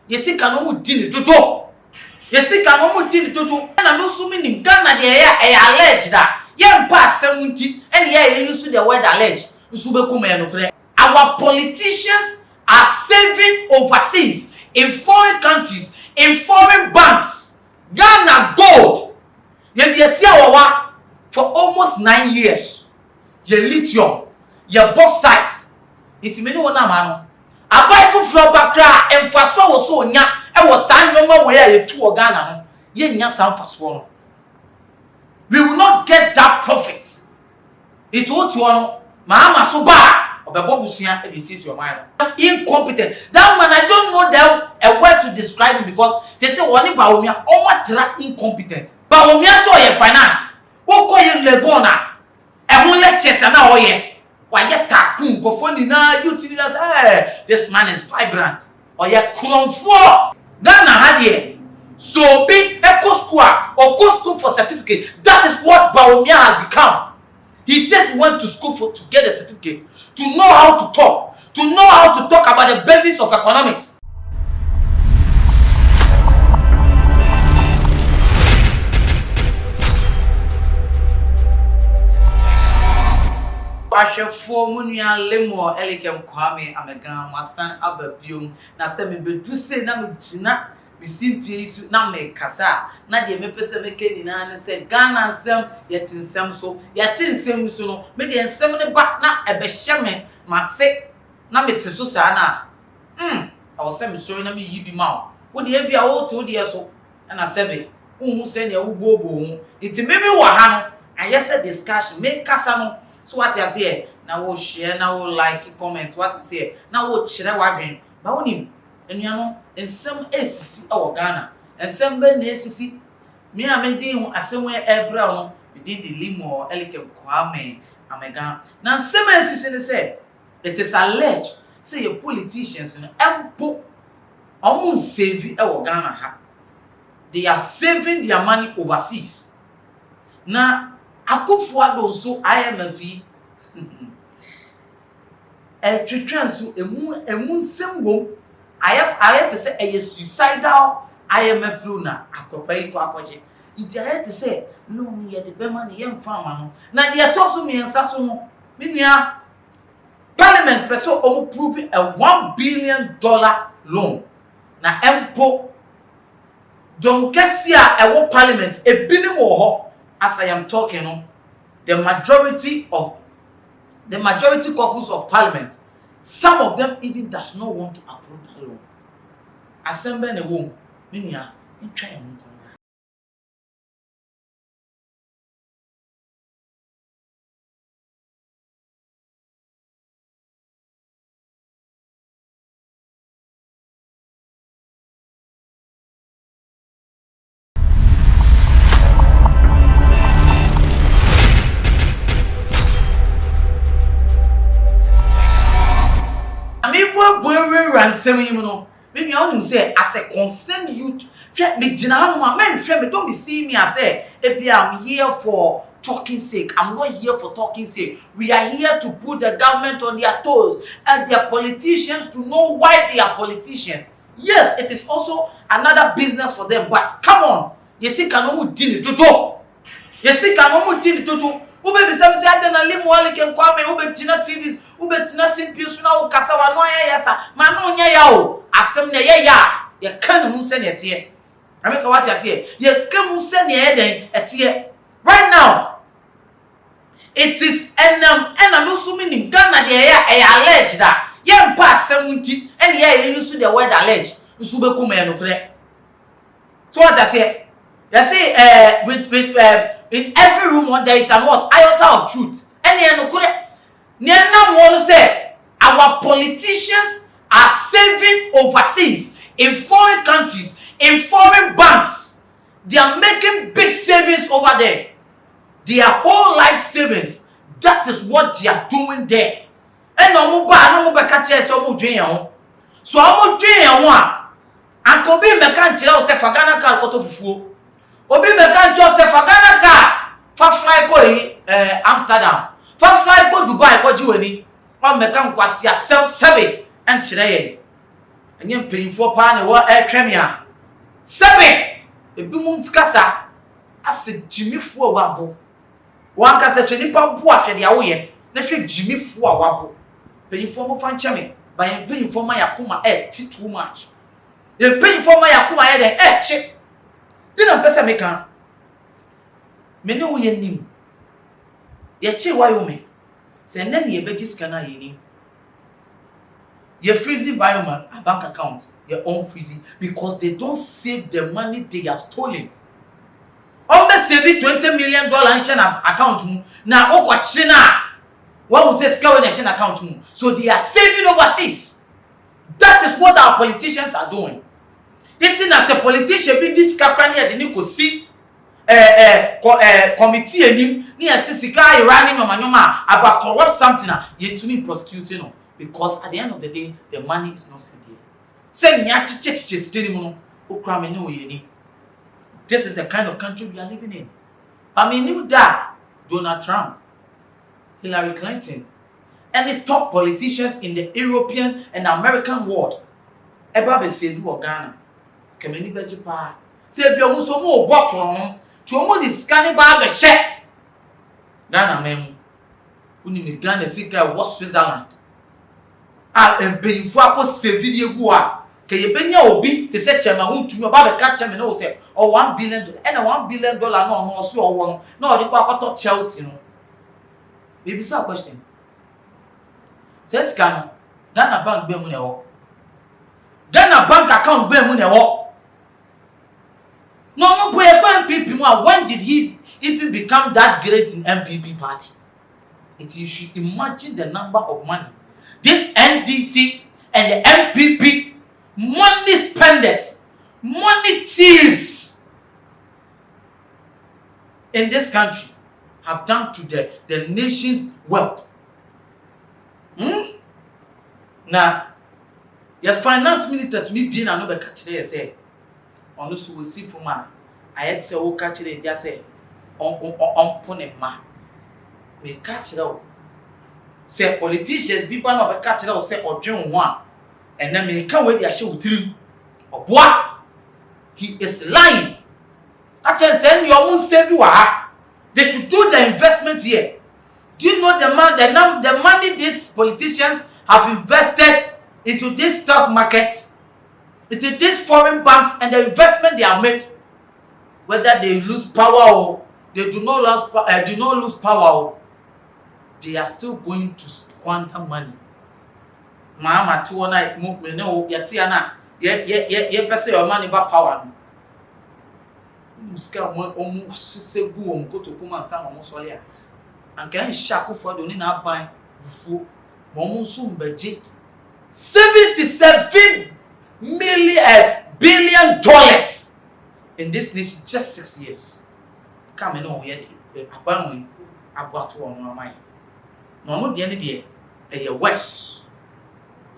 Yesika no mu di ni dodo. Yesika no mu di ni dodo. Na no so minim Ghana de alleged that. Ye mpa asem nti ene ye use the word alleged. Nso be kuma ye no kre. Our politicians are saving overseas in foreign countries, in foreign banks. Ghana gold. Ye dey see awawa for almost 9 years. Ye lithium, ye bauxite. Iti meni wona ma no. Abai fufuro bakra emfaso wo so onya e wo san nyoma we ya yetu o Ghana no. Ye nya san faso no. We will not get that profit. It will to no. Mama so ba. This is your mind. Incompetent. That man, I don't know a word to describe him because they say one Baumia almost incompetent. Baumia saw your finance. What call you Legona? And one lectures and now ye. Why yet takun go funny now you say this man is vibrant. Or ye crown for Ghana had ye. So be eco school or go school for certificate. That is what Baumia has become. He just went to school to get a certificate, to know how to talk about the basics of economics. Ashefo munia lemo elikem kwame amega masan ababium na se me bedu se na me gina me simpie isu na me kasa na de me pese me ke nyina ne se Ghana nsem yetinsem so no me de nsem ne ba na ebehye me mase na me te so sa na awo se me so na me yi bi ma wo de bia wo to de so na sebe unhu se ne wo bobo hu iti me bi wa ha no ayese discussion me kasa no so what you say na wo share na wo like comment what you say na wo kire wadwen ba wonim enuano ensem esisi e Ghana ensem be na esisi me amedin hu asem we ebra no within the limo elikem kwame amega na ensem esisi ne say it is alleged say your politicians no empo omun save e Ghana ha they are saving their money overseas na Akufo-Addo so IMF twetwan so emu nsem wom aye to say a suicidal IMF na akopai ko akoje nti aye to say no me ye de bema ne ye mfa ama no na de toso me nsa so no menua parliament peso omo prove a $1 billion loan na empo John Kesia ewo parliament ebinim wo ho as I am talking no the majority caucus of parliament, some of them even does not want to approve that law. Assemble ne wom, minia, in try and ransem you know me onim say as a concerned youth me gina hanu men me don't be seeing me as say I'm here for talking sake. I'm not here for talking sake. We are here to put the government on their toes and their politicians to know why they are politicians. Yes, it is also another business for them, but come on, you see can no dini toto. You see can no dini toto. Ube bisam se atena limu wale ken kwame ube tina TVs ube tina simpius na ukasa wa no ya yasa ma no nya ya o asem ne ya kan mu se ne tie ameka what you say ye kan mu se ne eden etie right now it is enam so minim Ghana de ya alleged that ye mpa asem nti ene ye use the word alleged nso be kuma no kre so what I say you say with in every room there is an what iota of truth. And say our politicians are saving overseas in foreign countries, in foreign banks. They are making big savings over there. Their whole life savings. That is what they are doing there. And no so I'm and Kobe Mekanchel say Fagana car koto fufu. Obi Mekanchel say Fagana car fa fly ko Amsterdam. Fa fly ko Dubai ko jiweni. O mekan kwasi asem sebe en kire ye. and you're paying for pan or air tremia. Seven, a boom cassa. I said Jimmy for wabo. One cassa nipa wash at the away. Let's say Jimmy for wabo. Paying for more fan chame by paying for my akuma head too much. You're paying for my akuma head and head check. Didn't person make a many way name. Ye che Wyoming. Send them ye beji scanner ye name. You're freezing Wyoming a bank account, your own freezing, because they don't save the money they have stolen. Almost saving $20 million in account. Now, oh, China. What was this nation account? So they are saving overseas. That is what our politicians are doing. Eating as a politician, be this campaign, the new see committee and him near Sisika running on Manoma about corrupt something. Yet to me prosecuting because at the end of the day, the money is not still there. Send me to check this This is the kind of country we are living in. I mean, you die, Donald Trump, Hillary Clinton, and the top politicians in the European and American world. Eba be say you Ghana. Kemeni beji pa. Say bi omo so mo obokron, to omo di scanning ba be she. Ghana mem. Uni ni Ghana sika wo Switzerland. A empenifu akọ save video gu a. Ke ye benya obi te se chema hu ntumi oba be ka chema no say o $1 billion and $1 billion no so o wo no o di kwa kwato Chelsea no. Maybe some question. Says can Ghana bank be mu na wo. Ghana bank account be mu na wo. No boy MPP when did he even become that great in MPP party? You should imagine the number of money. This NDC and the MPP money spenders, money thieves in this country have done to the nation's wealth. Now, your finance minister to me being another catch there say, on this will see for ma. I had say, oh, catch it, just say, on pone ma. Me catch it out. Say, politicians, people not catch it out, say, or dream one. And then me can't wait to show with him. Or what? He is lying. Actually, send your own save you are. They should do the investment here. Do you know the money these politicians have invested into this stock market, into these foreign banks, and the investment they have made, whether they lose power or they do not lose power, they are still going to squander money. Mama tuona movement no yatiana ye pese your money back power. Muska omu segu omu ko to kuma nsa omu solia. Anka nshaku for do ni na ban bufu mo nso mbeje $77 billion in this nation just 6 years. Come no ye aban we abato on my no no de ne de e worse.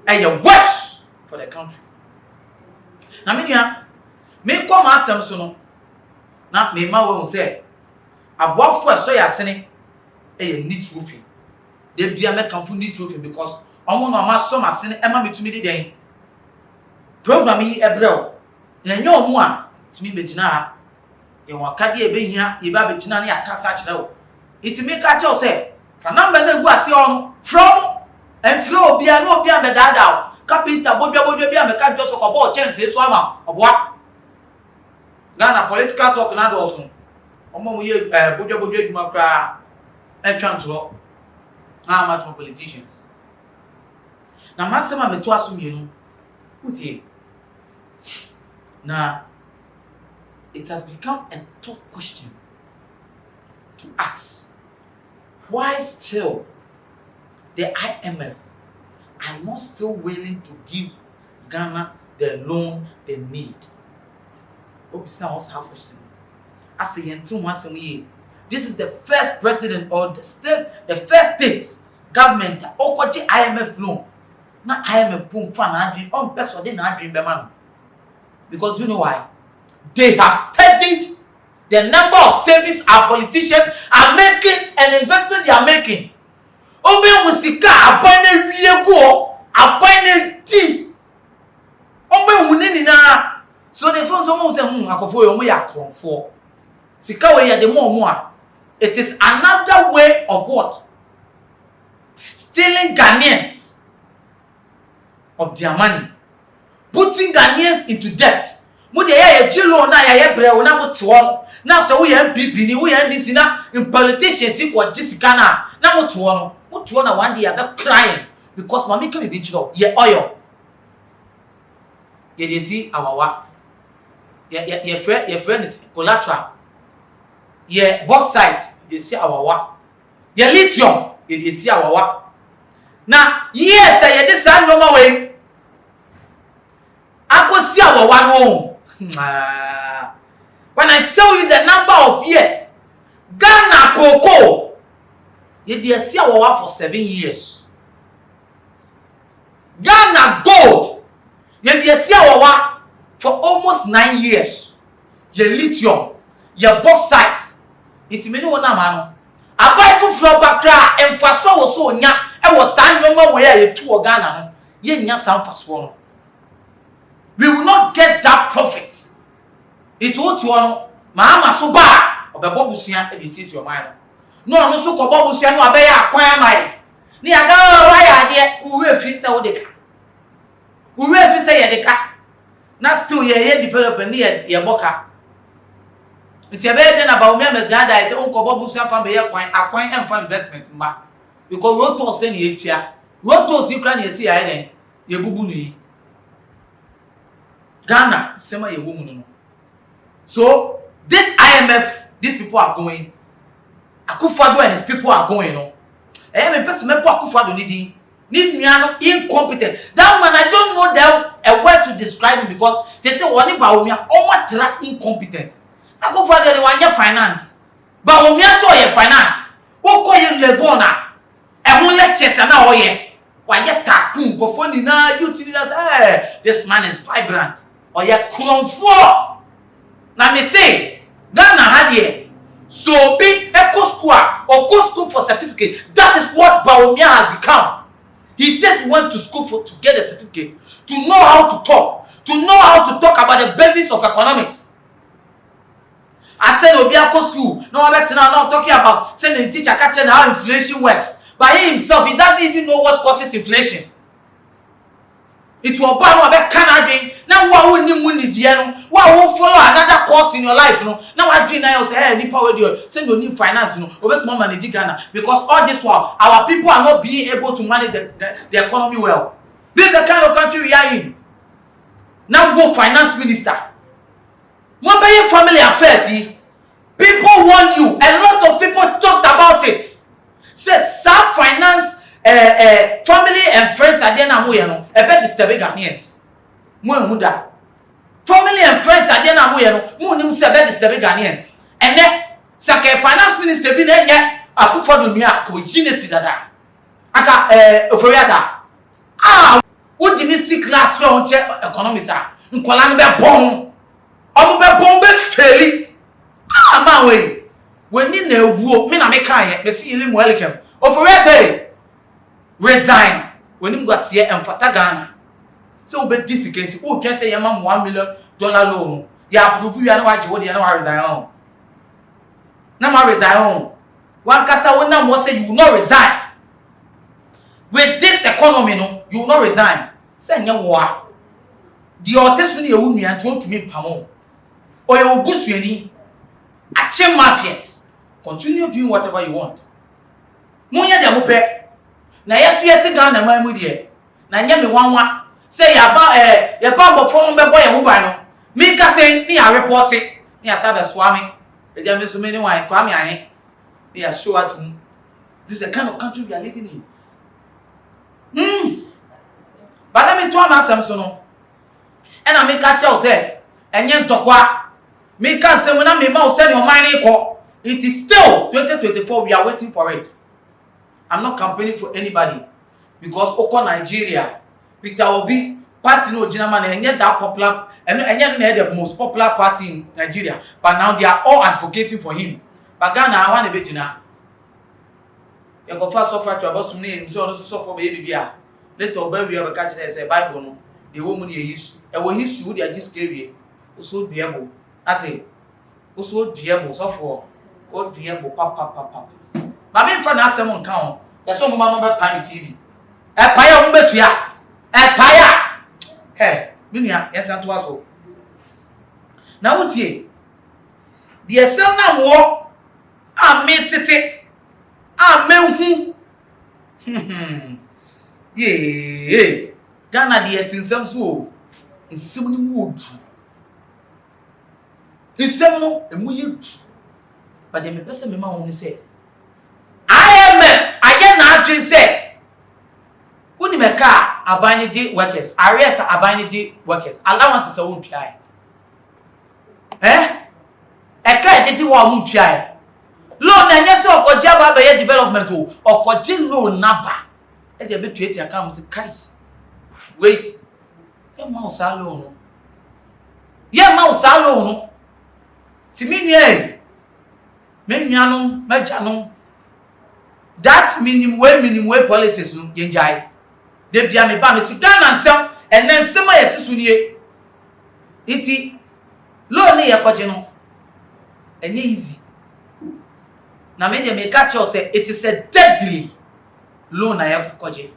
And you're worse for the country. Now, me come asem so no. Na me ma wo say, abofo so ya sene e neat roofing. They bia me kan fu neat roofing because omo no ma so ma sene e ma metumi di den. Program yi ebrel. Yenye omo a timi begina ha. E wakade e behia e ba begina na ya kasa kire wo. Itimi ka che say, fa number na gu ase on from and flow be no be me dada carpenter bodwa be me ka just ko ball chance so ama oboa Ghana political talk na do so omo mo ye bodwa djuma kra entwantro na match politicians na masema meto aso mienu utie na it has become a tough question to ask. Why still the IMF are not still willing to give Ghana the loan they need? This is the first president or the first state government that offered IMF loan. Not IMF boom fan on person they not dream man. Because you know why? They have studied the number of savings our politicians are making and investment they are making. Obe musika abane wiego abane ti Omo hunini na. So the first someone say akofo yo mo ya kronfo. Sika we ya de mo a. It is another way of what? Stealing Ghanaians of their money. Putting Ghanaians into debt. Mo de ya jilo na ya bre wo na mo to. Na so we MPP ni we NDC na in politicians ko Jessica na mo to no. Mo to na one day ya be crying because mama can be jilo ye oil. Ye dey see awawa. Your friend is collateral. Your bauxite, they see awawa. Your lithium, they see awawa. Now, yes, I this time no way. I go see awawa no. When I tell you the number of years, Ghana cocoa, they see awawa for 7 years. Ghana gold, they see awawa for almost 9 years. Your lithium, your bauxite. It many one man. I buy for floor backra and fast was so nya. I was saying no more where you two Ghana. Ye nya sound fast one. We will not get that profit. It would to one. Mama so bad. Or the Bobusian, it is your mind. No, no, so called Bobusian, no, I acquire my. Near go, why are there who will fix out the car? Who will fix the car? Not still ye develop near your boca. It's a better than about me, but that is uncle Bobusian from the acquire and for investment. Because road to send you here. Road to you can see I then. Ye bubuni. Ghana, semi a woman. So, this IMF, these people are going. Akufo-Addo and his people are going on. Me person me Akufo-Addo need incompetent. That man, I don't know a word to describe him because they say oni Bawumia omo incompetent. Akufo-Addo dey wan finance. Bawumia so ye finance. Wo ko ye legona. E ho lectures na o ye. Wa ye takun ko foni na youth leaders this man is vibrant. O ye kronfo. Na me say Ghana had here. So be eco school or go school for certificate. That is what Bawumia has become. He just went to school to get a certificate, to know how to talk about the basics of economics. I said Obiako school. No, I bet now not talking about sending the teacher catching how inflation works. But he himself, he doesn't even know what causes inflation. It will ban about Canada. Now what will you follow another course in your life? No, now I do now say, hey, Nipa will send your new finance, over more manage Ghana. Because all this while our people are not being able to manage the economy well. This is the kind of country we are in. Now go finance minister. What about your family affairs? See? People want you. A lot of people talked about it. Say self finance family and friends are there now. A bit disturb Ghanaians. Family and friends are there now. Munim say bit disturb Ghanaians. And then sake finance minister be there. Akufo-Addo nua ko genius dada. Aka oforiata. What did you see class on economics? Nkola no be bon. Omo be bon be fairly. Man we. When ni na ewuo, me na me kan ye, be see ile welcome. Oforiata resign. When him go see emfata Ghana. So be disicate. O twen say yama $1 million loan. Ya approve you na wa je wo de na wa resign on. Na ma resign on. One kasa won na mo say you will not resign. With this economy no, you will not resign. Say nya wo a. The otesu ni ewu nua nti ontumi pamo. O ye obusuani. Ache mafias. Continue doing whatever you want. Munya de mo pe. Na yesu yete Ghana man mu de. Na nya me wanwa. Say ya ba bofo mo be boy mo ban no. Me ka say ni ya report it. Ni asabe swami. E dia me so me ni wan kwa me ahe. Ni ya show at him. This is the kind of country we are living in. But let me tell you something no. And I make catch you say enye ntokwa. Me can say when I me ma send your money ko. It is still 2024 we are waiting for it. I'm not campaigning for anybody because Oko Nigeria Victor Obi party no Ginaman and yet that popular and yet the most popular party in Nigeria, but now they are all advocating for him. But Ghana I want a bit now. You go first suffer to about some name so suffer baby. Let our baby have a catch as a Bible no the woman you used wo history wo dia just carry so duebo ate so duebo so for o duebo papa ba me fa na asem nka ho ya so mo ma be pan TV e pa ya mo betua e pa ya minia yes anto aso na wotie de esel na wo a metete a menhu ye Ghana de etinsem so ensem ni mu odu ensem no emu ye du but dem pese me ma ho ni say IMF again na adwin say woni meka abanidi workers arrears abanidi workers allowances a won twa eka edidi wa mu twa loan enye se okoji aba be development o okoji loan naba e de be tueti aka mo se kai wait ye ma o sa loan no ye ma o sa loan no ti mi nue me nuanom majanom that minimum way politics no ye njai de bia me ba me sika na nsem enen nsem ayeti so nie iti loan ye koje no enye easy na me de me catch you say it is a deadly loan na ye koje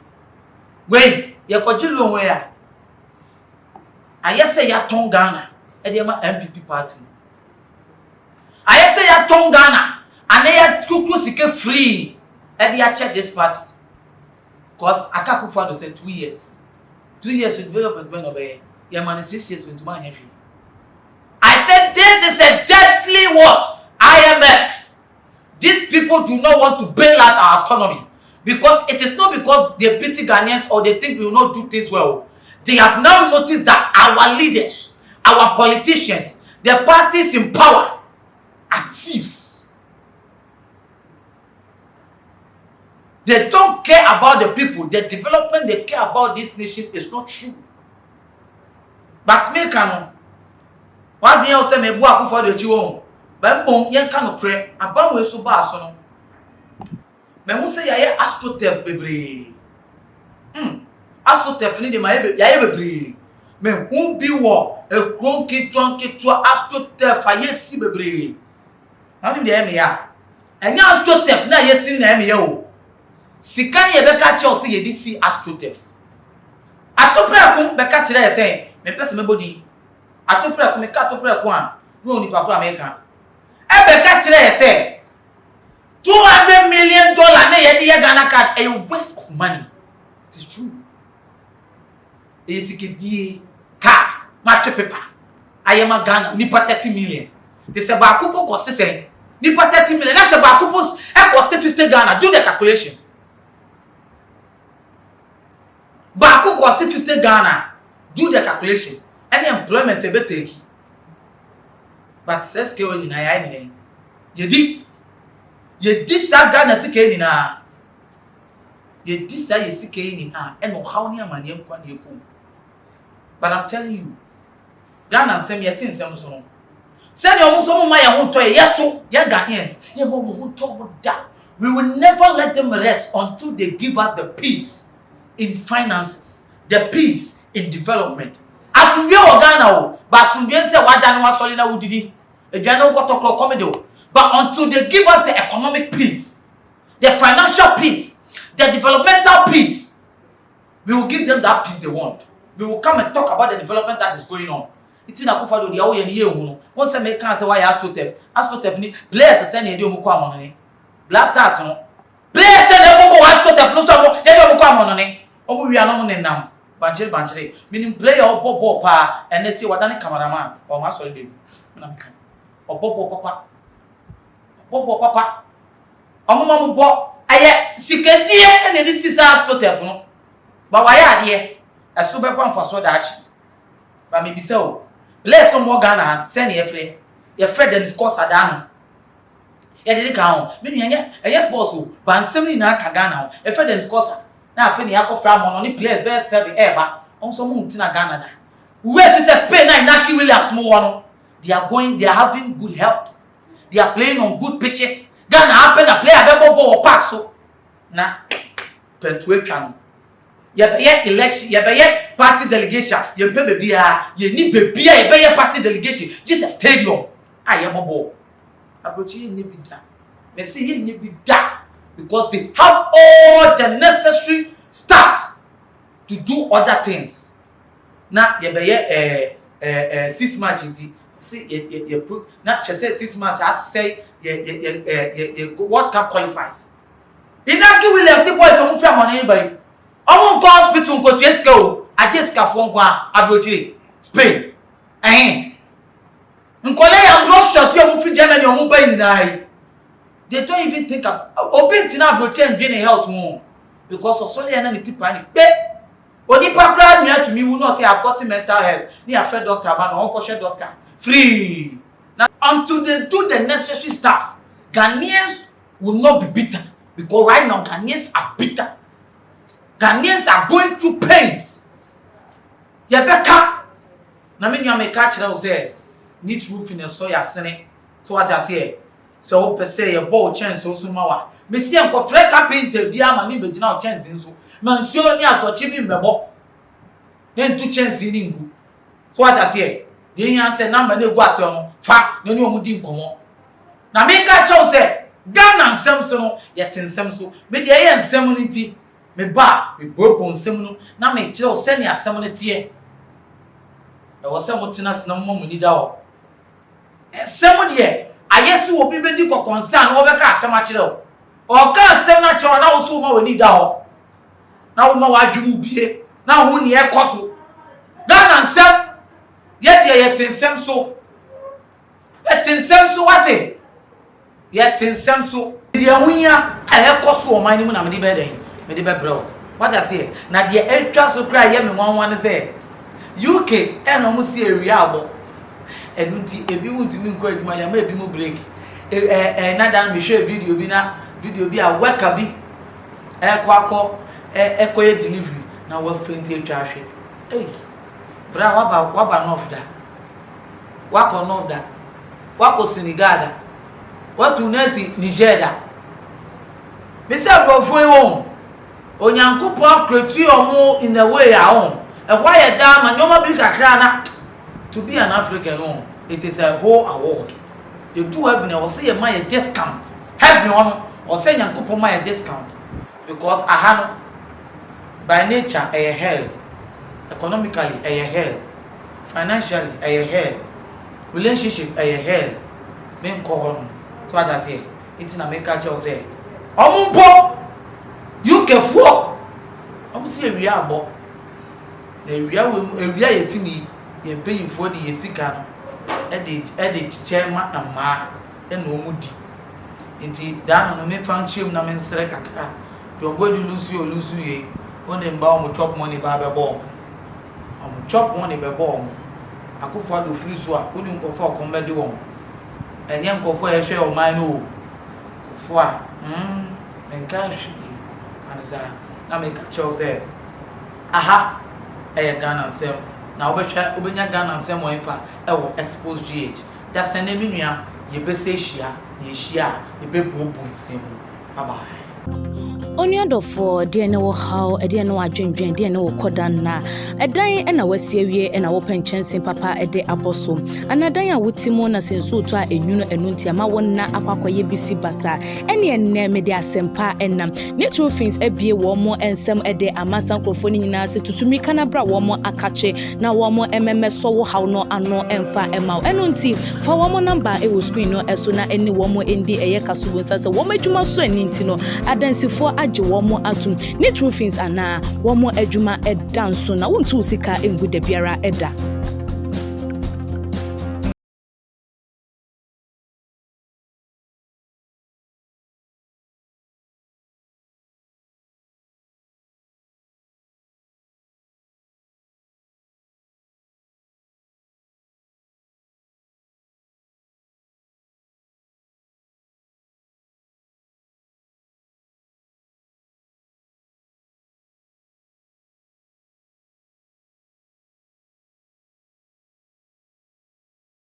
wey ye koje loan we a ayese ya ton Ghana e de ma MPP party ayese ya ton Ghana ane ya kuku sike free e de ya check this party cause akakufa do say 2 years with development when obey ye man 6 years with man every I said this is a deadly what IMF. These people do not want to bail out our economy because it is not because they pity Ghanaians or they think we will not do things well. They have now noticed that our leaders, our politicians, the parties in power are thieves. They don't care about the people. The development they care about this nation is not true. But me canon. What me say me bu akufo de chi wo ba bom yen ka no pre aban we so ba so no me hu say yaye astrotef bebre astrotef ni de ma yaye bebre me hu bi wo e krom kitwa astrotef aye si bebre na ni de me ya enya astrotef na aye si na me ya o sika ni e be ka che o say ye di si astrotef atopre ko be ka kire say me pese me body atopre ko me ka atopre ko an no ni pa ko America e be ka kire say $200 million na ye di Ghana card a waste of money. It is true. E sikidie card match paper ayema Ghana ni pa 30 million. They say ba kupo cost say ni pa 30 million. Na say ba kupo e cost 50 Ghana. Do the calculation. Ba kupo cost 50 Ghana. Do the calculation. Any employment e be take. But says ke woni na ya ni ye disa Ghana sike ni na ye disa ye sike ni na e no how ni amane kwa na eku. But I'm telling you Ghana nsem ye tin nsem so no say the omo so mo ma ye ho to ye so ye Ghanaians ye mo ho to mo da. We will never let them rest until they give us the peace in finances, the peace in development. Asunwe o Ghana o but asunwe say wada no asole na wudidi eduano kotokro comedy o. But until they give us the economic peace, the financial peace, the developmental peace, we will give them that peace they want. We will come and talk about the development that is going on. It's in a kufado the away and ye who once I make cancer why Astrotef ni players send ye do money. Blasters no. Players send a Astrotef no so ye do money. Omo we are no money now. Banchele. Meaning player or pa and they say what any cameraman or my solid. Or papa. Bobo papa omo bo aye sikadie ene di sisa Astrotef no ba wa ya ade eso be kwa mfaso da achi ba me bisa o place no mo Ghana se na ye fred den scores adano ye de ka ho me nyenye Xposed o ba nsem ni na ka Ghana o ye fred den scores na afi ni akofra mo no ni place be serve e ba onso mo nti na Ghana da we to say Spain na Naki Williams mo wono they are having good health. They are playing on good pitches. Ghana happen to play a bebo park so na pentuetwan Ye election, ye party delegation, ye pe bebia, ye ni bebia, ye party delegation, just a stadium. Aye bobo. Abrochi ye ni bida. Me say ye ni bida because they have all the necessary staffs to do other things. Now ye be 6 match inti. See ye now she say 6 match I say ye World Cup qualifies. Inaki Williams the boy from from money by. Omo go hospital go Jessica o. Jessica for nwa Abrochi Spain. Nkole ya Russia so you fi Germany omo buy ni na. They don't even think of open na Abrochi and being health more because of solely na tipa ni pe. Onipa kra nia to me will not say I've got mental health. Ni afraid doctor man no go share doctor. Free. Now until they do the necessary stuff, Ghanaians will not be bitter because right now Ghanaians are bitter. Ghanaians are going through pains. Yebeka. Na me nwa me ka kire wo say need roof in so ya sene. So what I say? So per se your ball chance so ma wa. Me see enko free carpenter bia ma ni be gina chance nso. Man sure ni asochi bi mbebo. Then two chance ni ngu. So what I say? The yan say number na egu ase no fa na ni omudi nkomo. Na me ka che wo say Ghana nsem so no yet nsem so. Me de ye nsem no ti me ba me bopo nsem no na me kire wo se ne asem no tie. E wo se mo tina se na mo mu ni da ho. Nsem de ayesi wo bi be di concern wo be ka asem a kire wo. O ka asem na kire na wo so ma wo ni da ho. Na wo ma wa dwemu bie na wo ne ekoso. Ghana nsem yet nsem so. Yet nsem so what e? Yet nsem so. De ahunya a ekoso o man ni mu na me di be den. Me dey bro. What I say? Na de etwa so kra ye me wanwan say. UK e no mu see area abo. Enu nti ebi wuntumi nko aduma ya ma ebi mu break. Na dan me share video bi a worker bi kwakọ ekoye delivery na wa fenti etwa hwe. Eh. Bra waba north da. Wako north da. Wako Senegal da. Watu nesi Niger da. Me say brofo e won. Onyankopon create omo in a way a on. E why e da ma nyoma bi kakra na to be an African on. It is a whole award. They do have na say e my discount. Have you on or say nyankopon my discount because ahano by nature a hell, economically a hell, financially a hell, relationship a hell. Men ko so what I say it na make culture say omumpo UK for I'm see area abo na area yetimi ye paying for the yesika no e chairman ama e no mudi nti dan no me fanchem na me nsere kakra to obodu lusu ye oni mba o chop money ba be bom o chop money be bom akofo ado free so a oni nkofo akombe de won enye nkofo ye hwe o man no kofo a enka hwe anasa na me ka cho say aha Ghana sem na obenya Ghana sem o enfa e wo Xposed GH da sene mi nua ye be se hia ye hia ye be bobo nsem bye bye. Oniadofo de ne wo haw de ne wo adwendwen de ne wo kodan na edan na wasie wie na wo penchensen papa de aboso anadan a wotimo na senso to a enwunu enunti ama wonna akwakoye bisi basa ene enne me de asempa enam netro fins abie wo mo ensem de amasan krofo ni nyina se tutumi kana bra wo mo akache na wo mo so wo haw no ano emfa ema enunti fa wo mo number e wo screen no eso na eni wo mo endi eye kaso wonsa se wo madwuma so aninti no adansifo age wo mo atum netro fins ana wo mo adwuma edanso na wontu sika engu da biara eda